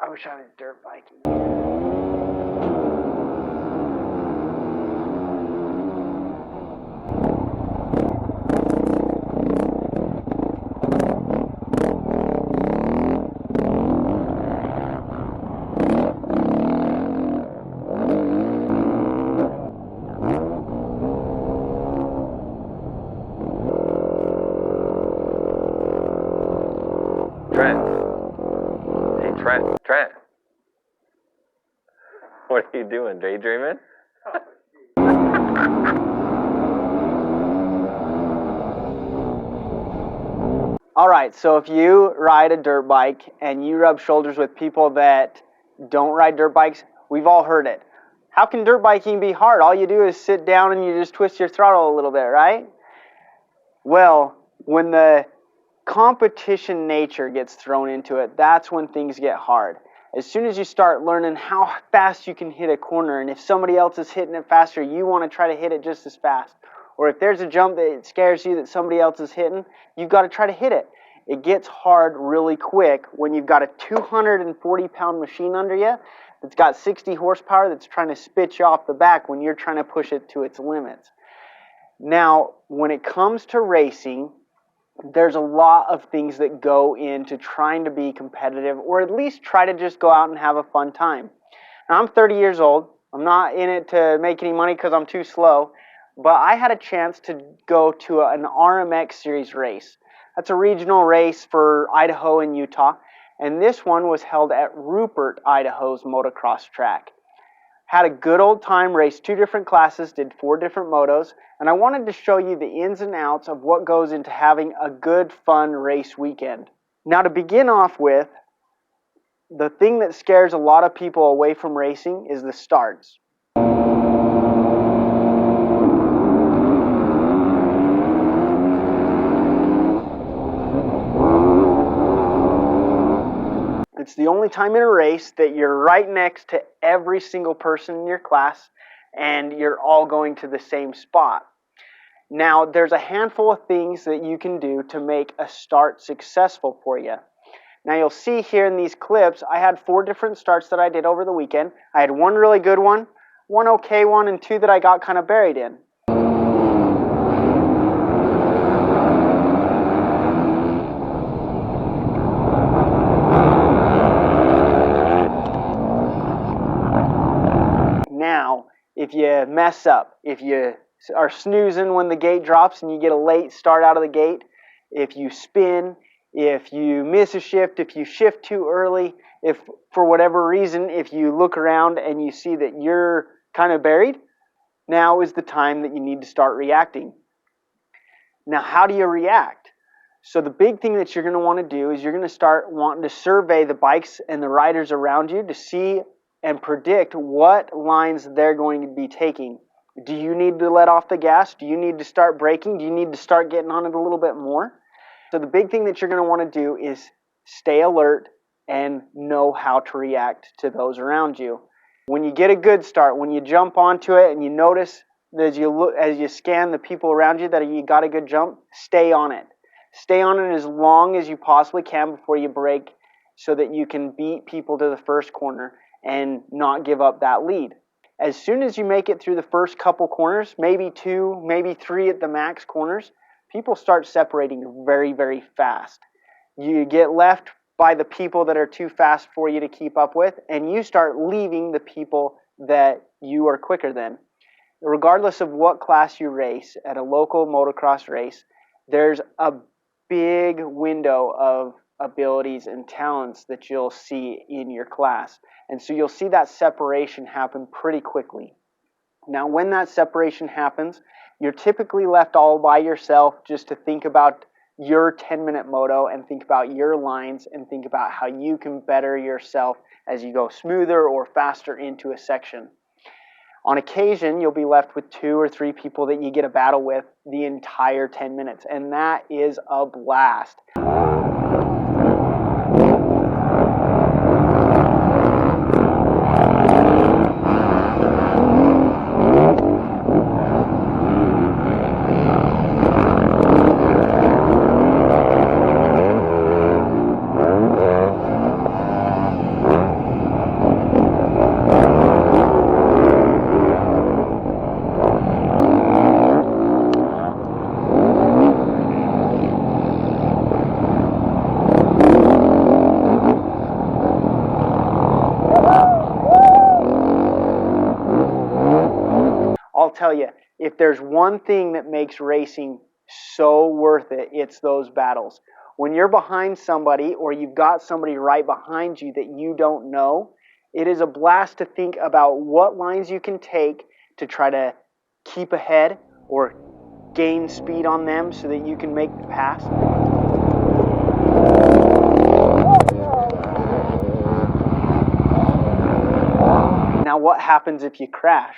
I wish I was dirt biking. Trent. Hey, Trent. What are you doing, daydreaming? All right, so if you ride a dirt bike and you rub shoulders with people that don't ride dirt bikes, we've all heard it. How can dirt biking be hard? All you do is sit down and you just twist your throttle a little bit, right? Well, when the competition nature gets thrown into it, that's when things get hard. As soon as you start learning how fast you can hit a corner, and if somebody else is hitting it faster, you want to try to hit it just as fast. Or if there's a jump that scares you that somebody else is hitting, you've got to try to hit it. It gets hard really quick when you've got a 240-pound machine under you that's got 60 horsepower that's trying to spit you off the back when you're trying to push it to its limits. Now, when it comes to racing, there's a lot of things that go into trying to be competitive, or at least try to just go out and have a fun time. Now, I'm 30 years old. I'm not in it to make any money because I'm too slow, but I had a chance to go to an RMX series race. That's a regional race for Idaho and Utah, and this one was held at Rupert, Idaho's motocross track. Had a good old time, raced 2 different classes, did 4 different motos, and I wanted to show you the ins and outs of what goes into having a good, fun race weekend. Now, to begin off with, the thing that scares a lot of people away from racing is the starts. It's the only time in a race that you're right next to every single person in your class and you're all going to the same spot. Now, there's a handful of things that you can do to make a start successful for you. Now, you'll see here in these clips, I had 4 different starts that I did over the weekend. I had 1 really good one, 1 okay one, and 2 that I got kind of buried in. Now, if you mess up, if you are snoozing when the gate drops and you get a late start out of the gate, if you spin, if you miss a shift, if you shift too early, if for whatever reason, if you look around and you see that you're kind of buried, now is the time that you need to start reacting. Now, how do you react? So the big thing that you're going to want to do is you're going to start wanting to survey the bikes and the riders around you to see and predict what lines they're going to be taking. Do you need to let off the gas? Do you need to start braking? Do you need to start getting on it a little bit more? So the big thing that you're going to want to do is stay alert and know how to react to those around you. When you get a good start, when you jump onto it and you notice as you scan the people around you that you got a good jump, stay on it. Stay on it as long as you possibly can before you brake so that you can beat people to the first corner and not give up that lead. As soon as you make it through the first couple corners, maybe 2, maybe 3 at the max corners, people start separating very, very fast. You get left by the people that are too fast for you to keep up with, and you start leaving the people that you are quicker than. Regardless of what class you race, at a local motocross race, there's a big window of abilities and talents that you'll see in your class. And so you'll see that separation happen pretty quickly. Now, when that separation happens, you're typically left all by yourself just to think about your 10-minute moto and think about your lines and think about how you can better yourself as you go smoother or faster into a section. On occasion, you'll be left with 2 or 3 people that you get a battle with the entire 10 minutes, and that is a blast. tell you, if there's one thing that makes racing so worth it, it's those battles. When you're behind somebody or you've got somebody right behind you that you don't know, it is a blast to think about what lines you can take to try to keep ahead or gain speed on them so that you can make the pass. Now, what happens if you crash?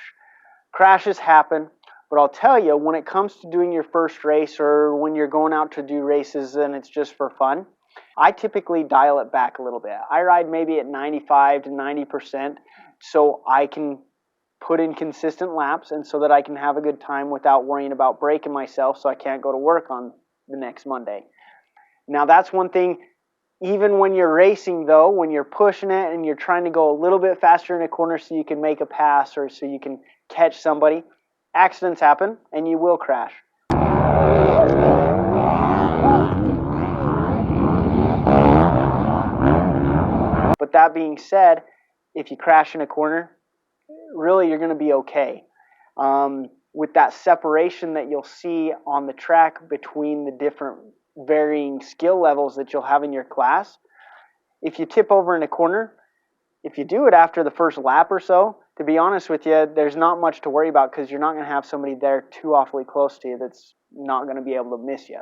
Crashes happen, but I'll tell you, when it comes to doing your first race or when you're going out to do races and it's just for fun, I typically dial it back a little bit. I ride maybe at 95 to 90% so I can put in consistent laps and so that I can have a good time without worrying about breaking myself so I can't go to work on the next Monday. Now, that's one thing. Even when you're racing, though, when you're pushing it and you're trying to go a little bit faster in a corner so you can make a pass or so you can catch somebody, accidents happen and you will crash. But that being said, if you crash in a corner, really you're going to be okay. With that separation that you'll see on the track between the different varying skill levels that you'll have in your class, if you tip over in a corner, if you do it after the first lap or so, to be honest with you, there's not much to worry about because you're not going to have somebody there too awfully close to you that's not going to be able to miss you.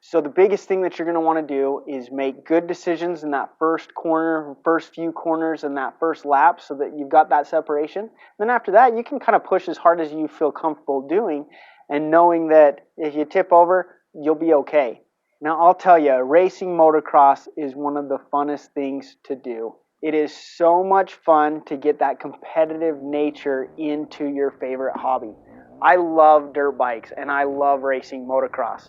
So the biggest thing that you're going to want to do is make good decisions in that first corner, first few corners in that first lap so that you've got that separation. Then after that, you can kind of push as hard as you feel comfortable doing and knowing that if you tip over, you'll be okay. Now, I'll tell you, racing motocross is one of the funnest things to do. It is so much fun to get that competitive nature into your favorite hobby. I love dirt bikes and I love racing motocross.